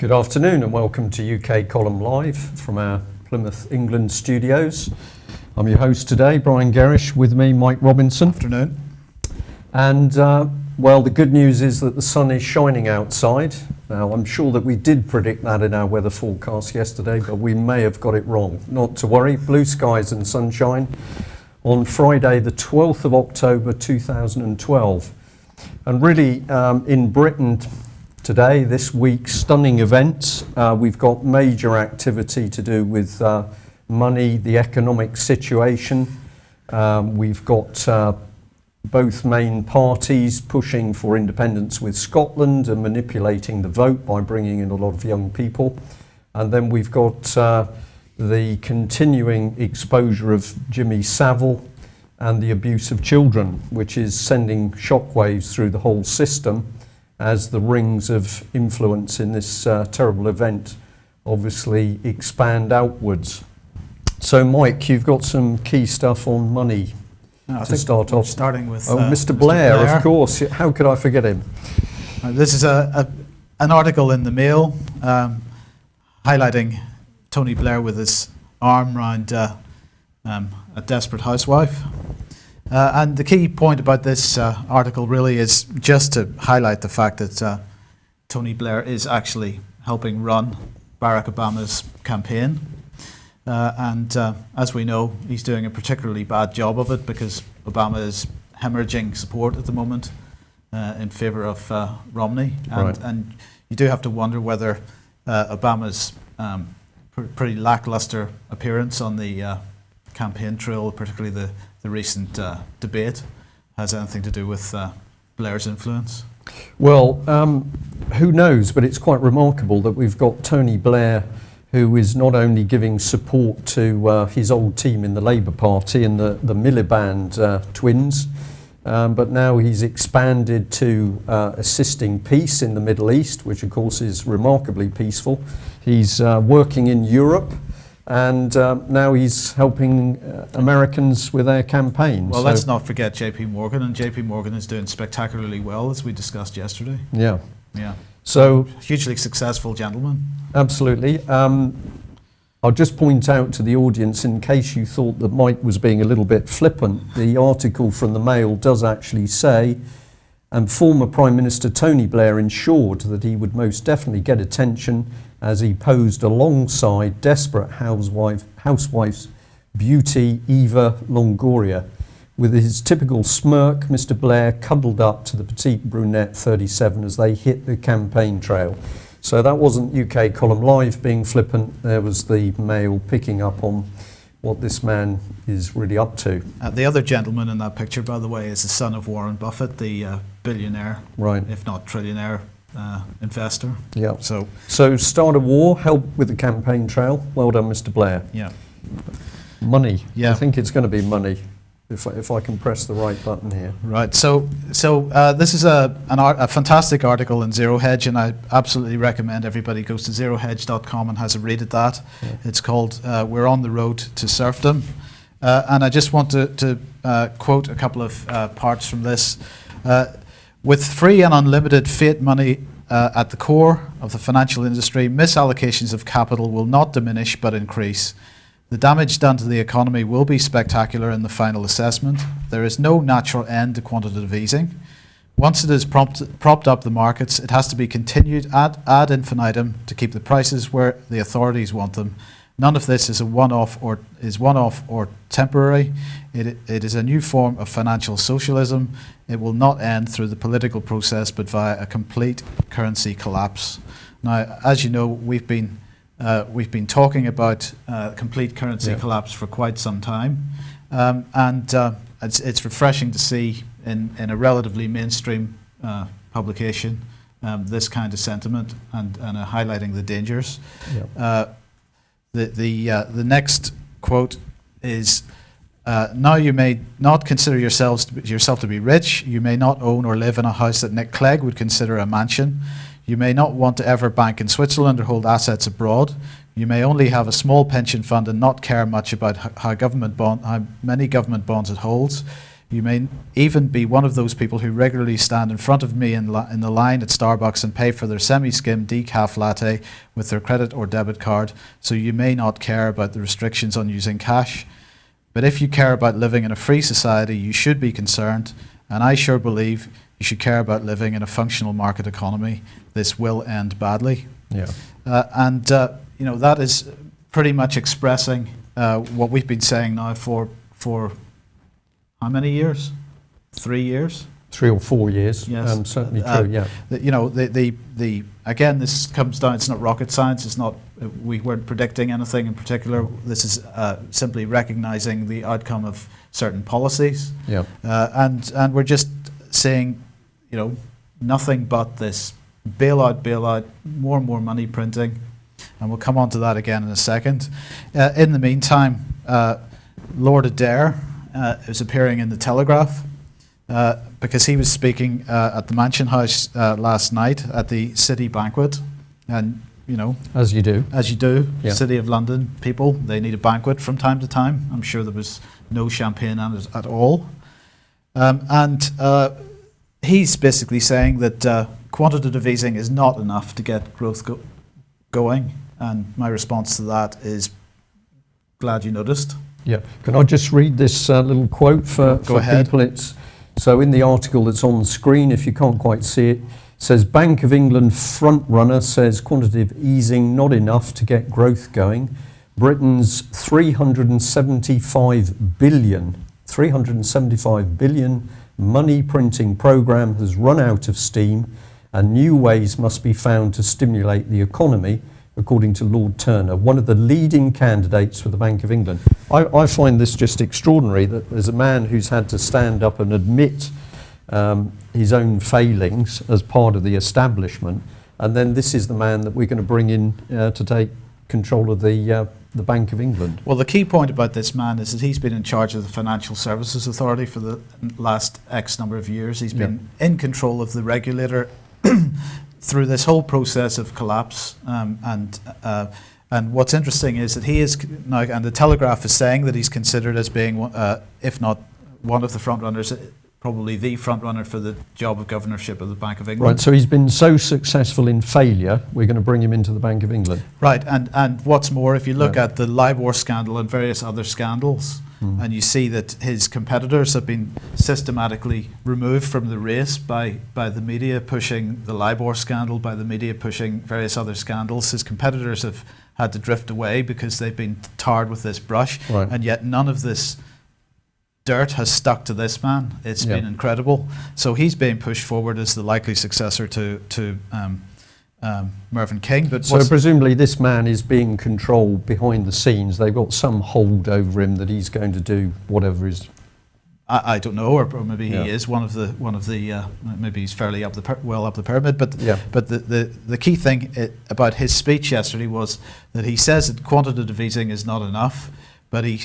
Good afternoon and welcome to UK Column Live from our Plymouth, England studios. I'm your host today, Brian Gerrish, with me, Mike Robinson. Afternoon. And well, the good news is that the sun is shining outside. Now, I'm sure that we did predict that in our weather forecast yesterday, but we may have got it wrong. Not to worry, blue skies and sunshine on Friday, the 12th of October 2012. And really, in Britain, today, this week, stunning events. We've got major activity to do with money, the economic situation. We've got both main parties pushing for independence with Scotland and manipulating the vote by bringing in a lot of young people. And then we've got the continuing exposure of Jimmy Savile and the abuse of children, which is sending shockwaves through the whole system, as the rings of influence in this terrible event obviously expand outwards. So, Mike, you've got some key stuff on money to start off. Starting with Mr. Blair, of course. How could I forget him? This is an article in the Mail highlighting Tony Blair with his arm round a desperate housewife. And the key point about this article really is just to highlight the fact that Tony Blair is actually helping run Barack Obama's campaign. And as we know, he's doing a particularly bad job of it because Obama is hemorrhaging support at the moment in favour of Romney. And you do have to wonder whether Obama's pretty lackluster appearance on the campaign trail, particularly the recent debate, has anything to do with Blair's influence? Well, who knows, but it's quite remarkable that we've got Tony Blair, who is not only giving support to his old team in the Labour Party and the Miliband twins, but now he's expanded to assisting peace in the Middle East, which of course is remarkably peaceful. He's working in Europe, and now he's helping Americans with their campaigns. Well, let's not forget JP Morgan, and JP Morgan is doing spectacularly well, as we discussed yesterday. Yeah. So hugely successful gentleman. Absolutely. I'll just point out to the audience, in case you thought that Mike was being a little bit flippant, the article from the Mail does actually say, and former Prime Minister Tony Blair ensured that he would most definitely get attention as he posed alongside desperate housewife's beauty Eva Longoria. With his typical smirk, Mr. Blair cuddled up to the petite brunette 37 as they hit the campaign trail. So that wasn't UK Column Live being flippant, there was the Mail picking up on what this man is really up to. The other gentleman in that picture, by the way, is the son of Warren Buffett, the billionaire, if not trillionaire, investor. Yeah. So start a war, help with the campaign trail. Well done, Mr. Blair. Yeah. Money. Yeah. I think it's going to be money. If I can press the right button here. Right. So this is a fantastic article in Zero Hedge, and I absolutely recommend everybody goes to zerohedge.com and has a read at that. Yeah. It's called "We're on the Road to Serfdom," and I just want to quote a couple of parts from this. With free and unlimited fiat money at the core of the financial industry, misallocations of capital will not diminish but increase. The damage done to the economy will be spectacular in the final assessment. There is no natural end to quantitative easing. Once it has propped up the markets, it has to be continued ad infinitum to keep the prices where the authorities want them. None of this is one-off or temporary. It is a new form of financial socialism. It will not end through the political process, but via a complete currency collapse. Now, as you know, we've been talking about complete currency collapse for quite some time, and it's refreshing to see in a relatively mainstream publication this kind of sentiment and highlighting the dangers. Yep. The next quote is, now you may not consider yourself to be rich. You may not own or live in a house that Nick Clegg would consider a mansion. You may not want to ever bank in Switzerland or hold assets abroad. You may only have a small pension fund and not care much about how many government bonds it holds. You may even be one of those people who regularly stand in front of me in the line at Starbucks and pay for their semi-skim decaf latte with their credit or debit card, so you may not care about the restrictions on using cash. But if you care about living in a free society, you should be concerned, and I sure believe you should care about living in a functional market economy. This will end badly. Yeah. That is pretty much expressing what we've been saying now for how many years? 3 years? 3 or 4 years. Yes. Certainly true, yeah. Again, this comes down, it's not rocket science, it's not, we weren't predicting anything in particular. This is simply recognizing the outcome of certain policies. Yeah. And we're just saying, nothing but this bailout, more and more money printing. And we'll come on to that again in a second. In the meantime, Lord Adair is appearing in the Telegraph because he was speaking at the Mansion House last night at the City Banquet. And, as you do. Yeah. City of London people, they need a banquet from time to time. I'm sure there was no champagne on it at all. He's basically saying that quantitative easing is not enough to get growth going. And my response to that is, glad you noticed. Yeah. Can I just read this little quote for ahead. People? So in the article that's on the screen, if you can't quite see it, it says Bank of England front runner says quantitative easing not enough to get growth going. Britain's 375 billion money printing programme has run out of steam and new ways must be found to stimulate the economy, according to Lord Turner, one of the leading candidates for the Bank of England. I find this just extraordinary that there's a man who's had to stand up and admit his own failings as part of the establishment, and then this is the man that we're going to bring in to take control of the Bank of England. Well, the key point about this man is that he's been in charge of the Financial Services Authority for the last X number of years. He's been in control of the regulator through this whole process of collapse, and what's interesting is that he is now, and the Telegraph is saying that he's considered as being, if not one of the front runners, probably the front runner for the job of governorship of the Bank of England. Right. So he's been so successful in failure, we're going to bring him into the Bank of England. Right. And what's more, if you look at the LIBOR scandal and various other scandals, and you see that his competitors have been systematically removed from the race by the media pushing the LIBOR scandal, by the media pushing various other scandals. His competitors have had to drift away because they've been tarred with this brush, and yet none of this dirt has stuck to this man. It's been incredible. So he's being pushed forward as the likely successor to Mervyn King. But so presumably this man is being controlled behind the scenes. They've got some hold over him that he's going to do whatever is. I don't know, or maybe he is one of the maybe he's fairly well up the pyramid. But the key thing about his speech yesterday was that he says that quantitative easing is not enough, but he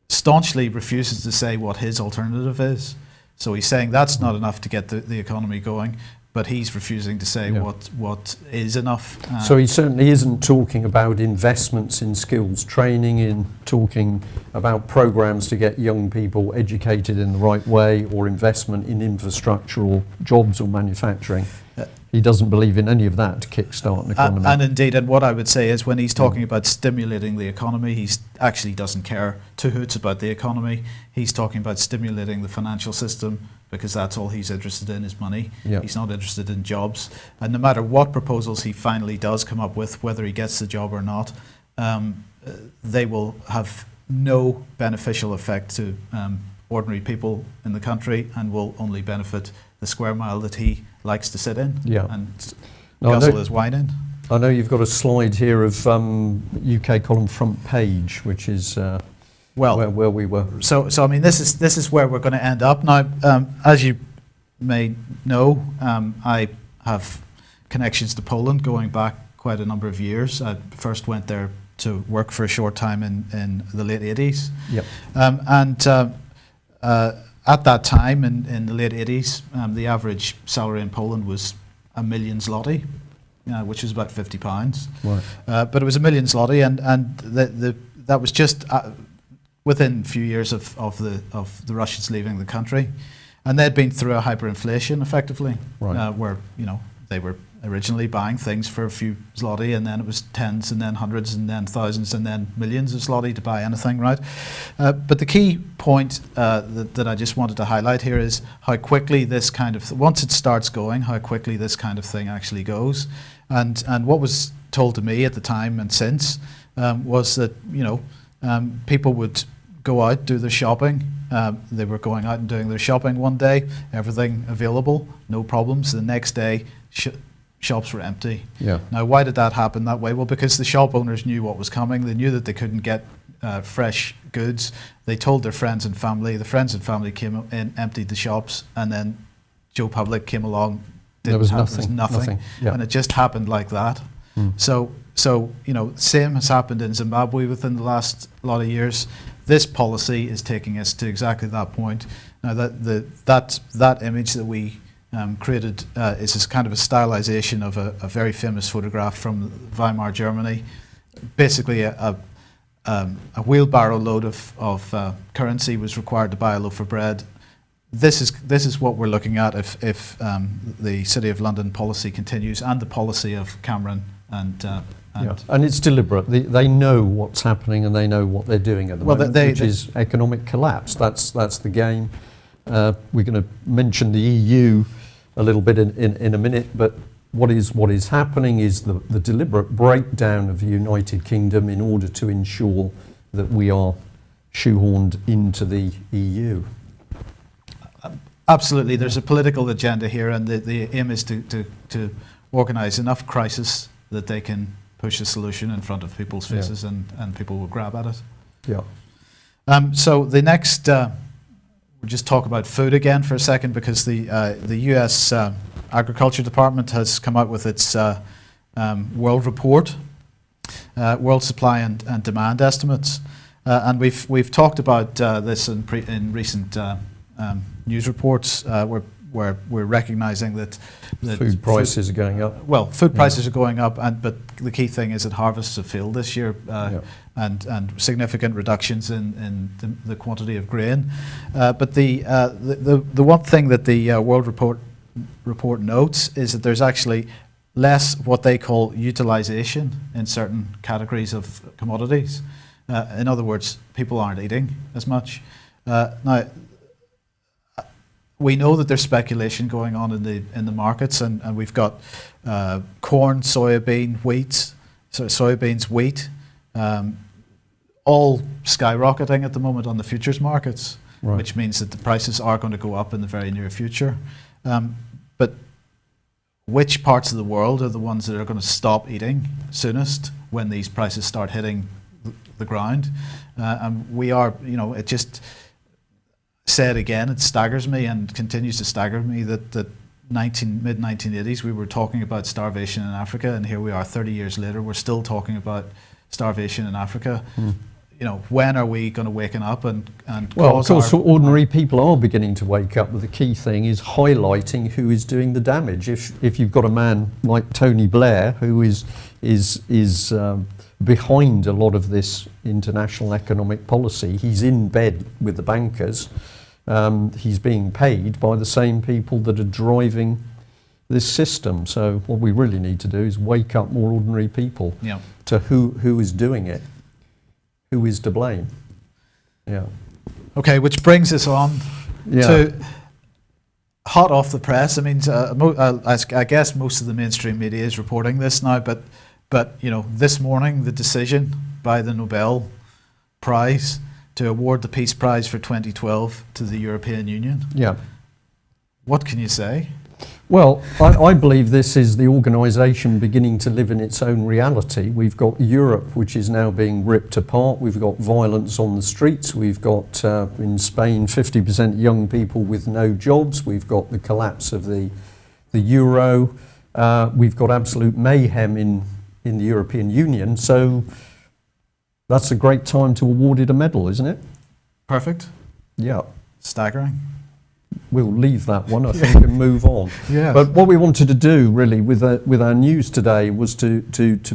staunchly refuses to say what his alternative is. So he's saying that's not enough to get the economy going, but he's refusing to say what is enough. So he certainly isn't talking about investments in skills training, in talking about programs to get young people educated in the right way, or investment in infrastructure or jobs or manufacturing. He doesn't believe in any of that to kickstart an economy. And indeed, and what I would say is when he's talking about stimulating the economy, he actually doesn't care two hoots about the economy. He's talking about stimulating the financial system because that's all he's interested in is money. He's not interested in jobs. And no matter what proposals he finally does come up with, whether he gets the job or not, they will have no beneficial effect to ordinary people in the country and will only benefit the square mile that he likes to sit in and guzzle his wine in. I know you've got a slide here of UK column front page, which is where we were. So I mean, this is where we're going to end up now. As you may know, I have connections to Poland going back quite a number of years. I first went there to work for a short time in the late 80s. At that time, in the late 80s, the average salary in Poland was 1 million zloty, which was about £50. Right. But it was 1 million zloty, and that was just within a few years of the Russians leaving the country, and they'd been through a hyperinflation effectively, Right. where they were originally buying things for a few zloty, and then it was tens, and then hundreds, and then thousands, and then millions of zloty to buy anything, right? But the key point that I just wanted to highlight here is how quickly this kind of, once it starts going, how quickly this kind of thing actually goes. And what was told to me at the time and since was that, people would go out, do their shopping. They were going out and doing their shopping one day, everything available, no problems. The next day, shops were empty. Yeah. Now, why did that happen that way? Well, because the shop owners knew what was coming. They knew that they couldn't get fresh goods. They told their friends and family. The friends and family came in, emptied the shops, and then Joe Public came along. There was nothing. nothing. Yeah. And it just happened like that. Mm. So same has happened in Zimbabwe within the last lot of years. This policy is taking us to exactly that point. Now, that image that we created is this kind of a stylization of a very famous photograph from Weimar, Germany. Basically, a wheelbarrow load of currency was required to buy a loaf of bread. This is what we're looking at if the City of London policy continues, and the policy of Cameron and. And it's deliberate. They know what's happening, and they know what they're doing at the moment, which is economic collapse. That's the game. We're going to mention the EU a little bit in a minute, but what is happening is the deliberate breakdown of the United Kingdom in order to ensure that we are shoehorned into the EU. Absolutely, there's a political agenda here, and the aim is to organise enough crisis that they can push a solution in front of people's faces, and people will grab at it. Yeah. So the next, we'll just talk about food again for a second, because the U.S. Agriculture Department has come out with its world report, world supply and demand estimates, and we've talked about this in recent news reports, where we're recognising that food prices are going up. Well, food prices are going up, but the key thing is that harvests have failed this year, and significant reductions in the quantity of grain. But the one thing that the World Report notes is that there's actually less what they call utilisation in certain categories of commodities. In other words, people aren't eating as much. Now, we know that there's speculation going on in the markets, and we've got corn, soybeans, wheat, all skyrocketing at the moment on the futures markets, Right. which means that the prices are going to go up in the very near future. But which parts of the world are the ones that are going to stop eating soonest when these prices start hitting the ground? And we are, it just... said again, it staggers me and continues to stagger me that mid-1980s we were talking about starvation in Africa, and here we are 30 years later, we're still talking about starvation in Africa. When are we going to waken up and well, of course, ordinary people are beginning to wake up, but the key thing is highlighting who is doing the damage. If you've got a man like Tony Blair, who is behind a lot of this international economic policy, he's in bed with the bankers. He's being paid by the same people that are driving this system. So what we really need to do is wake up more ordinary people to who is doing it, who is to blame. Yeah. Okay, which brings us on to hot off the press. I mean, I guess most of the mainstream media is reporting this now, but this morning the decision by the Nobel Prize to award the Peace Prize for 2012 to the European Union. Yeah. What can you say? Well, I believe this is the organisation beginning to live in its own reality. We've got Europe, which is now being ripped apart. We've got violence on the streets. We've got, in Spain, 50% young people with no jobs. We've got the collapse of the euro. We've got absolute mayhem in the European Union. So that's a great time to award it a medal, isn't it? Perfect. Yeah. Staggering. We'll leave that one, I think, and move on. Yeah. But what we wanted to do, really, with our news today was to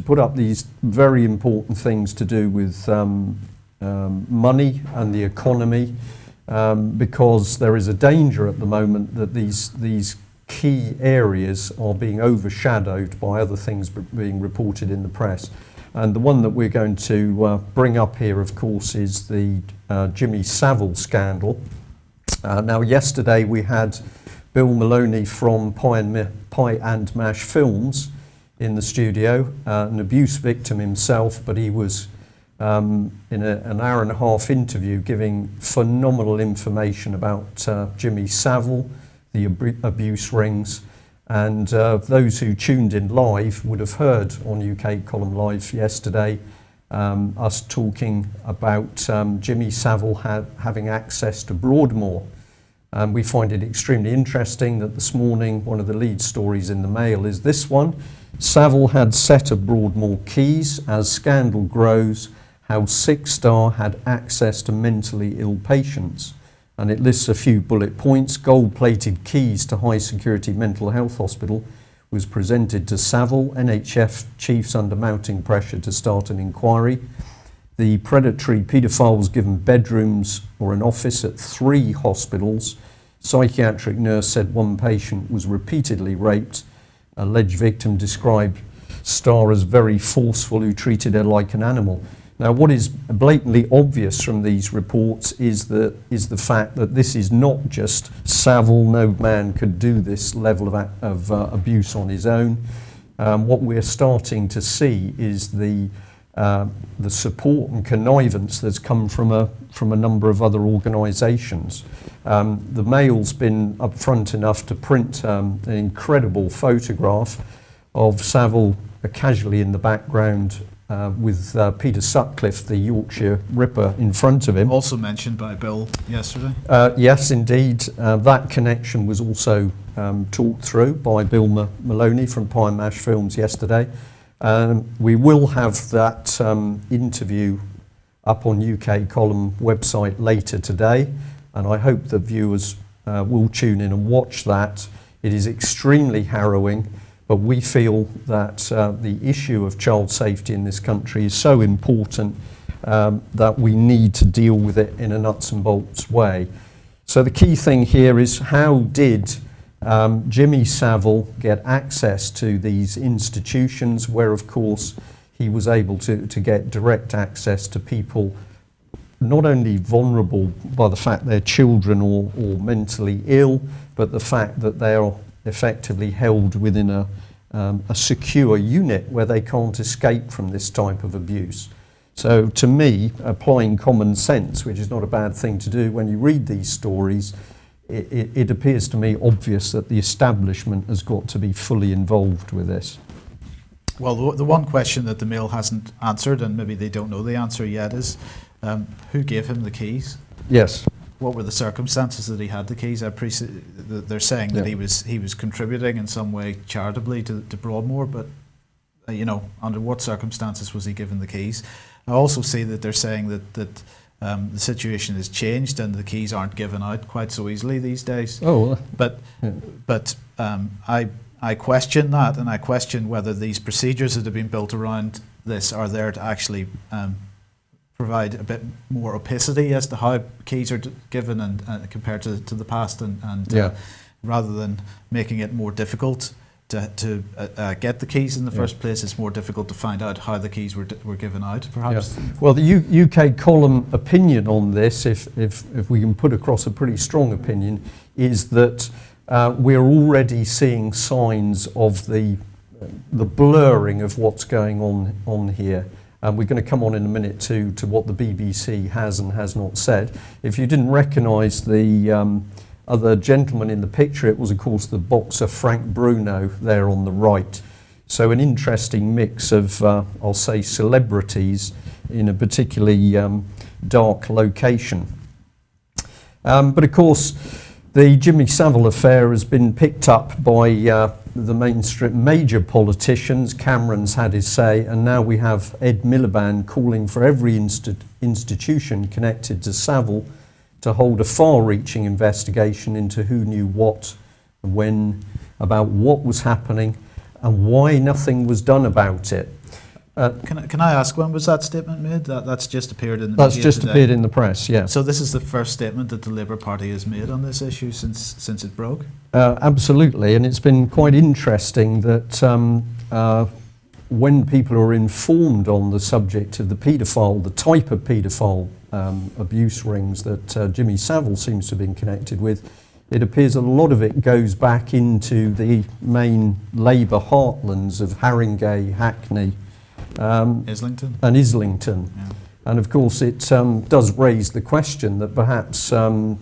put up these very important things to do with money and the economy, because there is a danger at the moment that these key areas are being overshadowed by other things being reported in the press. And the one that we're going to bring up here, of course, is the Jimmy Savile scandal. Now, yesterday we had Bill Maloney from Pie and Mash Films in the studio, an abuse victim himself, but he was in an hour and a half interview giving phenomenal information about Jimmy Savile, the abuse rings, and those who tuned in live would have heard on UK Column Live yesterday us talking about Jimmy Savile having access to Broadmoor. We find it extremely interesting that this morning one of the lead stories in the Mail is this one: Savile had set of Broadmoor keys. As scandal grows, how Six Star had access to mentally ill patients. And it lists a few bullet points. Gold-plated keys to high-security mental health hospital was presented to Savile. NHF chiefs under mounting pressure to start an inquiry. The predatory paedophile was given bedrooms or an office at 3 hospitals. Psychiatric nurse said one patient was repeatedly raped. Alleged victim described Star as very forceful, who treated her like an animal. Now, what is blatantly obvious from these reports is the fact that this is not just Savile. No man could do this level of abuse on his own. What we're starting to see is the support and connivance that's come from a number of other organisations. The Mail's been upfront enough to print an incredible photograph of Savile casually in the background, with Peter Sutcliffe, the Yorkshire Ripper, in front of him. Also mentioned by Bill yesterday. Yes, indeed. That connection was also talked through by Bill Maloney from Pie and Mash Films yesterday. We will have that interview up on UK Column website later today, and I hope that viewers will tune in and watch that. It is extremely harrowing. But we feel that the issue of child safety in this country is so important that we need to deal with it in a nuts and bolts way. So the key thing here is, how did Jimmy Savile get access to these institutions where, of course, he was able to get direct access to people not only vulnerable by the fact they're children or mentally ill, but the fact that they are effectively held within a secure unit where they can't escape from this type of abuse. So to me, applying common sense, which is not a bad thing to do when you read these stories, it appears to me obvious that the establishment has got to be fully involved with this. Well, the one question that the Mail hasn't answered, and maybe they don't know the answer yet, is who gave him the keys? Yes. What were the circumstances that he had the keys? They're saying that he was contributing in some way charitably to Broadmoor, but under what circumstances was he given the keys? I also see that they're saying that the situation has changed and the keys aren't given out quite so easily these days. Oh, but I question that, and I question whether these procedures that have been built around this are there to actually provide a bit more opacity as to how keys are given and compared to the past, and rather than making it more difficult to get the keys in the first place, it's more difficult to find out how the keys were given out, perhaps. Yeah. Well, the UK Column opinion on this, if we can put across a pretty strong opinion, is that we're already seeing signs of the blurring of what's going on here. We're going to come on in a minute to what the BBC has and has not said. If you didn't recognise the other gentleman in the picture, it was, of course, the boxer Frank Bruno there on the right. So an interesting mix of, I'll say, celebrities in a particularly dark location. But, of course, the Jimmy Savile affair has been picked up by the mainstream major politicians. Cameron's had his say, and now we have Ed Miliband calling for every institution connected to Savile to hold a far-reaching investigation into who knew what, when, about what was happening, and why nothing was done about it. Can I ask, when was that statement made? That's just appeared in the That's media just today. appeared in the press, yeah. So this is the first statement that the Labour Party has made on this issue since it broke? Absolutely, and it's been quite interesting that when people are informed on the subject of the paedophile, the type of paedophile abuse rings that Jimmy Savile seems to have been connected with, it appears a lot of it goes back into the main Labour heartlands of Haringey, Hackney, Islington. and Islington. Yeah. And of course it does raise the question that perhaps the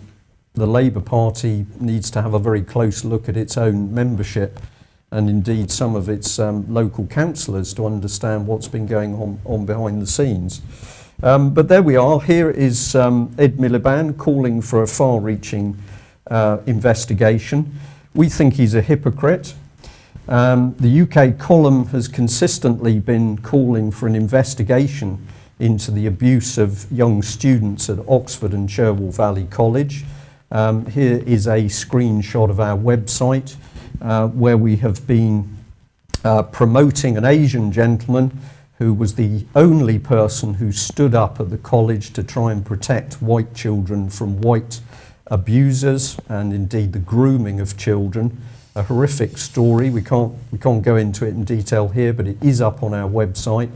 Labour Party needs to have a very close look at its own membership and indeed some of its local councillors to understand what's been going on behind the scenes. But there we are. Here is Ed Miliband calling for a far-reaching investigation. We think he's a hypocrite. The UK column has consistently been calling for an investigation into the abuse of young students at Oxford and Cherwell Valley College. Here is a screenshot of our website where we have been promoting an Asian gentleman who was the only person who stood up at the college to try and protect white children from white abusers and indeed the grooming of children. A horrific story. We can't go into it in detail here, but it is up on our website.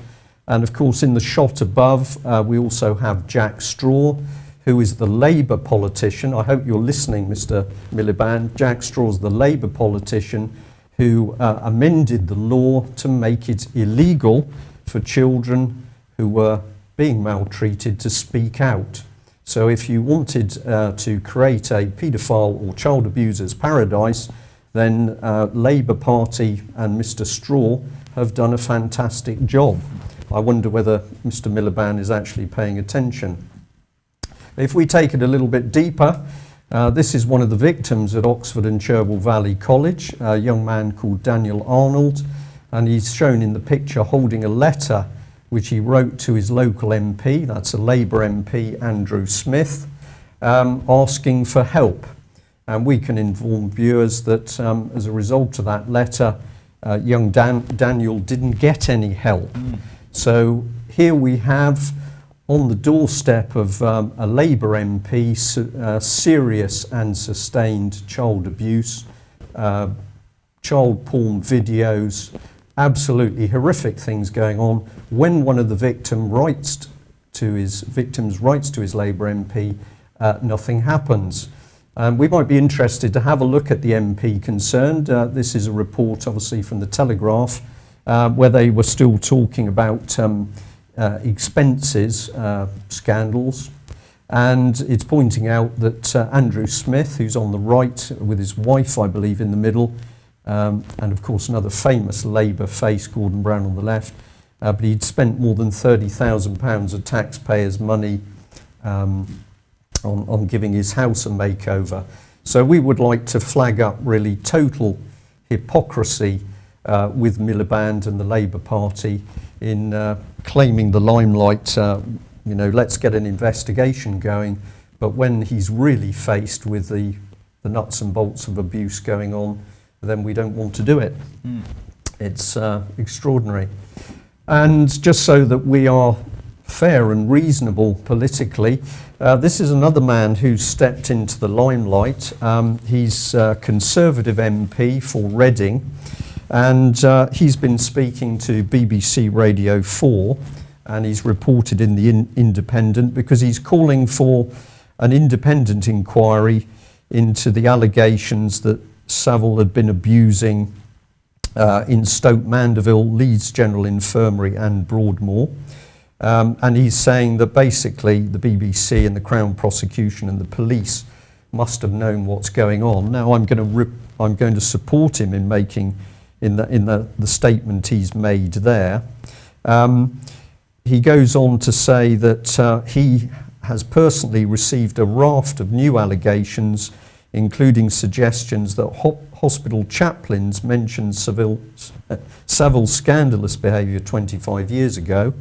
And of course, in the shot above, we also have Jack Straw, who is the Labour politician. I hope you're listening, Mr. Miliband. Jack Straw is the Labour politician who amended the law to make it illegal for children who were being maltreated to speak out. So if you wanted to create a paedophile or child abuser's paradise, then Labour Party and Mr. Straw have done a fantastic job. I wonder whether Mr. Miliband is actually paying attention. If we take it a little bit deeper, this is one of the victims at Oxford and Cherwell Valley College, a young man called Daniel Arnold, and he's shown in the picture holding a letter which he wrote to his local MP, that's a Labour MP, Andrew Smith, asking for help. And we can inform viewers that as a result of that letter, young Daniel didn't get any help. So here we have on the doorstep of a Labour MP, serious and sustained child abuse, child porn videos, absolutely horrific things going on. When one of the victims writes to his Labour MP, nothing happens. We might be interested to have a look at the MP concerned. This is a report obviously from the Telegraph where they were still talking about expenses, scandals, and it's pointing out that Andrew Smith, who's on the right with his wife, I believe, in the middle, and of course another famous Labour face, Gordon Brown, on the left, but he'd spent more than £30,000 of taxpayers' money on giving his house a makeover. So we would like to flag up really total hypocrisy with Miliband and the Labour Party in claiming the limelight, let's get an investigation going, but when he's really faced with the nuts and bolts of abuse going on, then we don't want to do it. It's extraordinary. And just so that we are fair and reasonable politically, this is another man who's stepped into the limelight. He's a Conservative MP for Reading, and he's been speaking to BBC Radio 4, and he's reported in the Independent because he's calling for an independent inquiry into the allegations that Savile had been abusing in Stoke Mandeville, Leeds General Infirmary and Broadmoor. And he's saying that basically the BBC and the Crown Prosecution and the police must have known what's going on. Now I'm going to support him in making the statement he's made there. He goes on to say that he has personally received a raft of new allegations, including suggestions that hospital chaplains mentioned Savile's scandalous behaviour 25 years ago.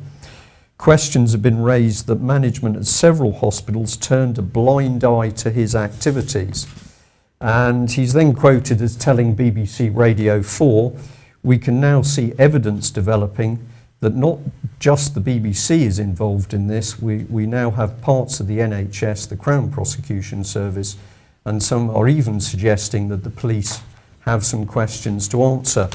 Questions have been raised that management at several hospitals turned a blind eye to his activities. And he's then quoted as telling BBC Radio 4, "We can now see evidence developing that not just the BBC is involved in this, we now have parts of the NHS, the Crown Prosecution Service, and some are even suggesting that the police have some questions to answer.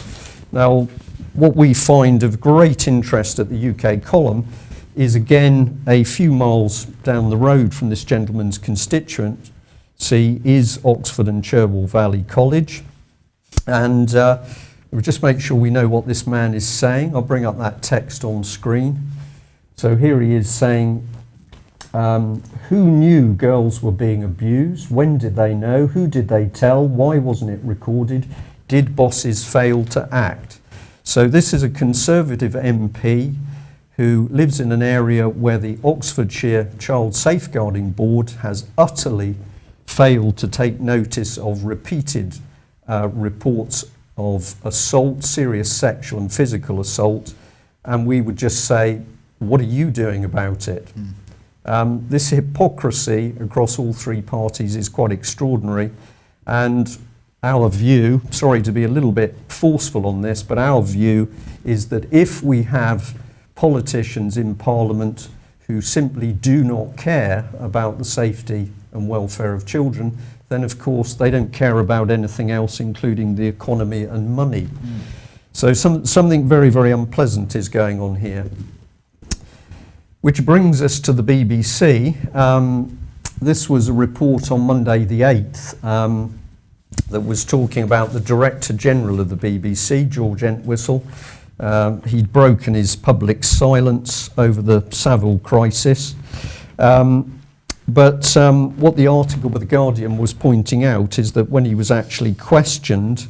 Now, what we find of great interest at the UK column is again a few miles down the road from this gentleman's constituency is Oxford and Cherwell Valley College. And we'll just make sure we know what this man is saying. I'll bring up that text on screen. So here he is saying, who knew girls were being abused? When did they know? Who did they tell? Why wasn't it recorded? Did bosses fail to act? So this is a Conservative MP who lives in an area where the Oxfordshire Child Safeguarding Board has utterly failed to take notice of repeated reports of assault, serious sexual and physical assault, and we would just say, what are you doing about it? This hypocrisy across all three parties is quite extraordinary, and our view, sorry to be a little bit forceful on this, but our view is that if we have politicians in Parliament who simply do not care about the safety and welfare of children, then of course they don't care about anything else, including the economy and money. So something very, very unpleasant is going on here. Which brings us to the BBC. This was a report on Monday the 8th that was talking about the Director General of the BBC, George Entwistle. He'd broken his public silence over the Savile crisis. But what the article with The Guardian was pointing out is that when he was actually questioned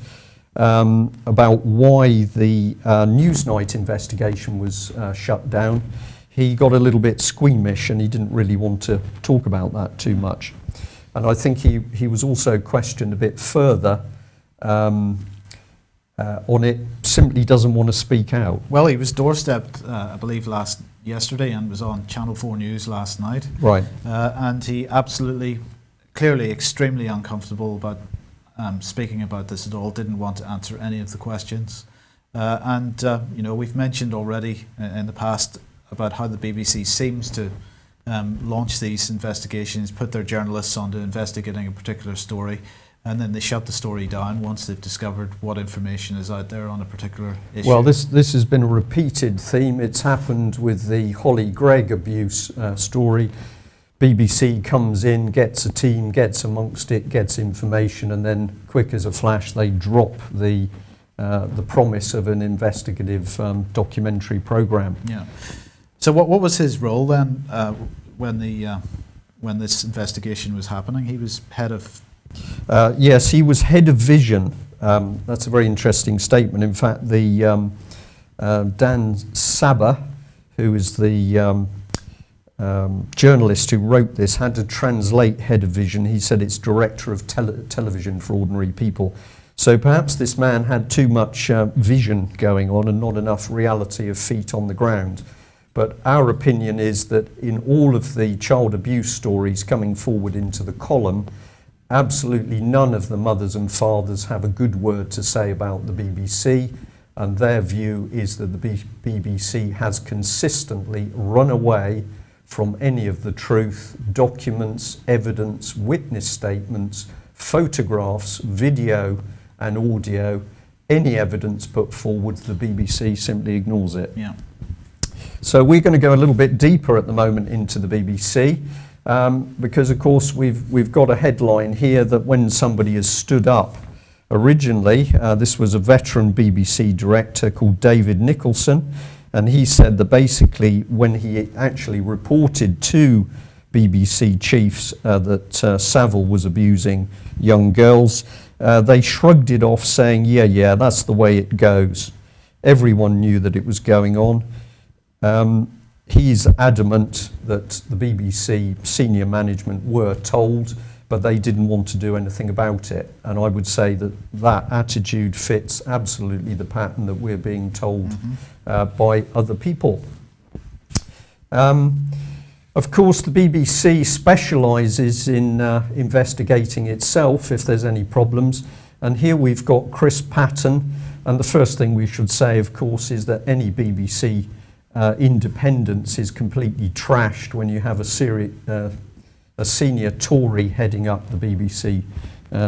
about why the Newsnight investigation was shut down, he got a little bit squeamish and he didn't really want to talk about that too much. And I think he was also questioned a bit further on it, simply doesn't want to speak out. Well, he was doorstepped, I believe, yesterday and was on Channel 4 News last night. Right. And he absolutely, clearly extremely uncomfortable about speaking about this at all, didn't want to answer any of the questions. We've mentioned already in the past about how the BBC seems to launch these investigations, put their journalists onto investigating a particular story, and then they shut the story down once they've discovered what information is out there on a particular issue. Well, this has been a repeated theme. It's happened with the Holly Gregg abuse story. BBC comes in, gets a team, gets amongst it, gets information, and then quick as a flash they drop the promise of an investigative documentary programme. Yeah. So what was his role then when this investigation was happening? He was head of... Yes, he was head of vision. That's a very interesting statement. In fact, the Dan Saber, who is the journalist who wrote this, had to translate head of vision. He said it's director of television for ordinary people. So perhaps this man had too much vision going on and not enough reality of feet on the ground. But our opinion is that in all of the child abuse stories coming forward into the column, absolutely none of the mothers and fathers have a good word to say about the BBC, and their view is that the BBC has consistently run away from any of the truth, documents, evidence, witness statements, photographs, video and audio. Any evidence put forward, the BBC simply ignores it. Yeah. So we're going to go a little bit deeper at the moment into the BBC because, of course, we've got a headline here that when somebody has stood up, originally this was a veteran BBC director called David Nicholson, and he said that basically when he actually reported to BBC chiefs that Savile was abusing young girls, they shrugged it off saying, yeah, that's the way it goes. Everyone knew that it was going on. He's adamant that the BBC senior management were told, but they didn't want to do anything about it. And I would say that that attitude fits absolutely the pattern that we're being told by other people. Of course, the BBC specialises in investigating itself if there's any problems. And here we've got Chris Patton. And the first thing we should say, of course, is that any BBC independence is completely trashed when you have a senior Tory heading up the BBC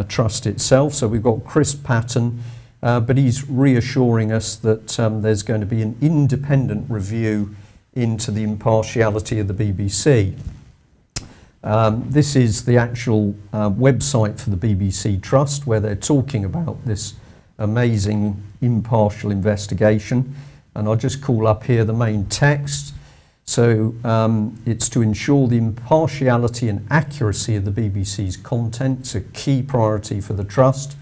Trust itself. So we've got Chris Patton, but he's reassuring us that there's going to be an independent review into the impartiality of the BBC. This is the actual website for the BBC Trust, where they're talking about this amazing impartial investigation. And I'll just call up here the main text. So it's to ensure the impartiality and accuracy of the BBC's content. It's a key priority for the Trust.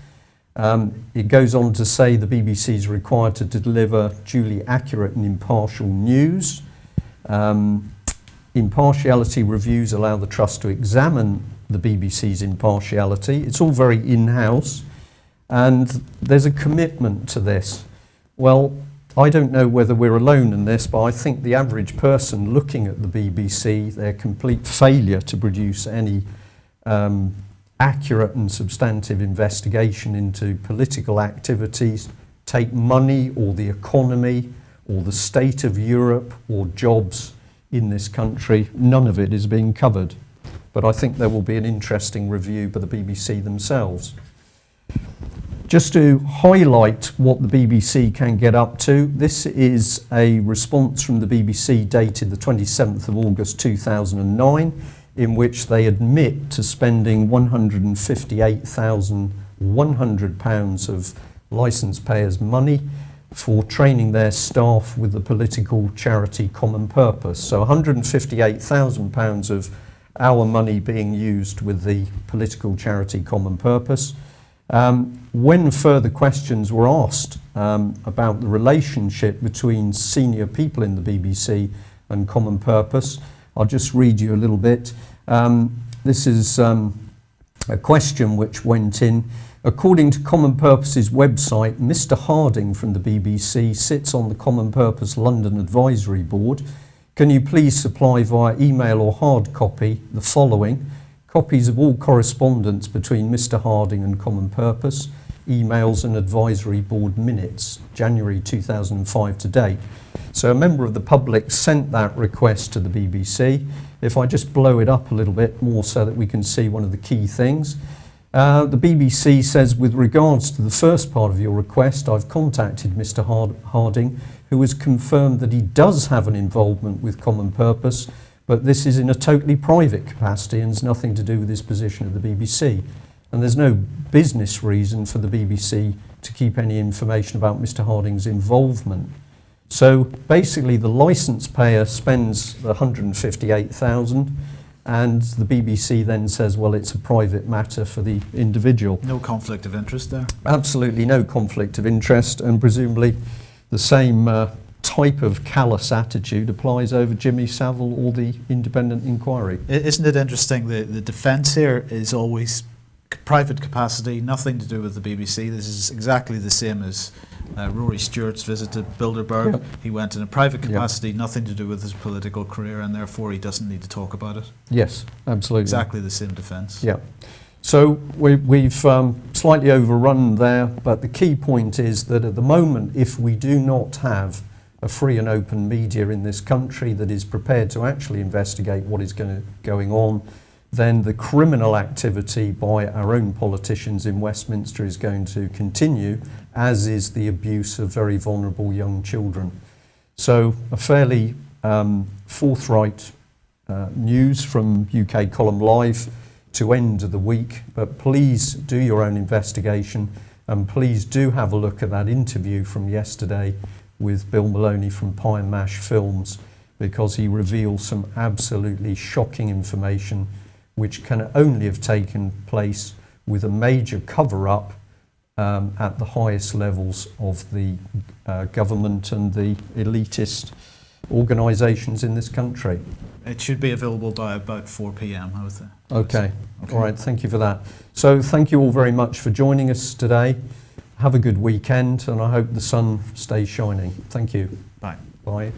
It goes on to say the BBC is required to deliver duly accurate and impartial news. Impartiality reviews allow the Trust to examine the BBC's impartiality. It's all very in-house, and there's a commitment to this. Well, I don't know whether we're alone in this, but I think the average person looking at the BBC, their complete failure to produce any accurate and substantive investigation into political activities, take money or the economy or the state of Europe or jobs in this country, none of it is being covered. But I think there will be an interesting review by the BBC themselves. Just to highlight what the BBC can get up to, this is a response from the BBC dated the 27th of August 2009, in which they admit to spending £158,100 of licence payers' money for training their staff with the political charity Common Purpose. So £158,000 of our money being used with the political charity Common Purpose. When further questions were asked about the relationship between senior people in the BBC and Common Purpose, I'll just read you a little bit. This is a question which went in. According to Common Purpose's website, Mr. Harding from the BBC sits on the Common Purpose London Advisory Board. Can you please supply via email or hard copy the following: copies of all correspondence between Mr. Harding and Common Purpose, emails and advisory board minutes, January 2005 to date. So a member of the public sent that request to the BBC. If I just blow it up a little bit more so that we can see one of the key things. The BBC says, with regards to the first part of your request, I've contacted Mr. Harding, who has confirmed that he does have an involvement with Common Purpose, but this is in a totally private capacity and has nothing to do with his position at the BBC. And there's no business reason for the BBC to keep any information about Mr. Harding's involvement. So basically the licence payer spends the $158,000 and the BBC then says, well, it's a private matter for the individual. No conflict of interest there? Absolutely no conflict of interest, and presumably the same type of callous attitude applies over Jimmy Savile or the independent inquiry. Isn't it interesting, the defence here is always private capacity, nothing to do with the BBC. This is exactly the same as Rory Stewart's visit to Bilderberg. Yep. He went in a private capacity, nothing to do with his political career, and therefore he doesn't need to talk about it. Yes, absolutely. Exactly the same defence. Yeah. So we've slightly overrun there, but the key point is that at the moment, if we do not have a free and open media in this country that is prepared to actually investigate what is going on, then the criminal activity by our own politicians in Westminster is going to continue, as is the abuse of very vulnerable young children. So a fairly forthright news from UK Column Live to end the week, but please do your own investigation and please do have a look at that interview from yesterday with Bill Maloney from Pie and Mash Films, because he reveals some absolutely shocking information which can only have taken place with a major cover-up at the highest levels of the government and the elitist organisations in this country. It should be available by about 4 p.m, I would say. Okay. All right, thank you for that. So thank you all very much for joining us today. Have a good weekend, and I hope the sun stays shining. Thank you. Bye. Bye.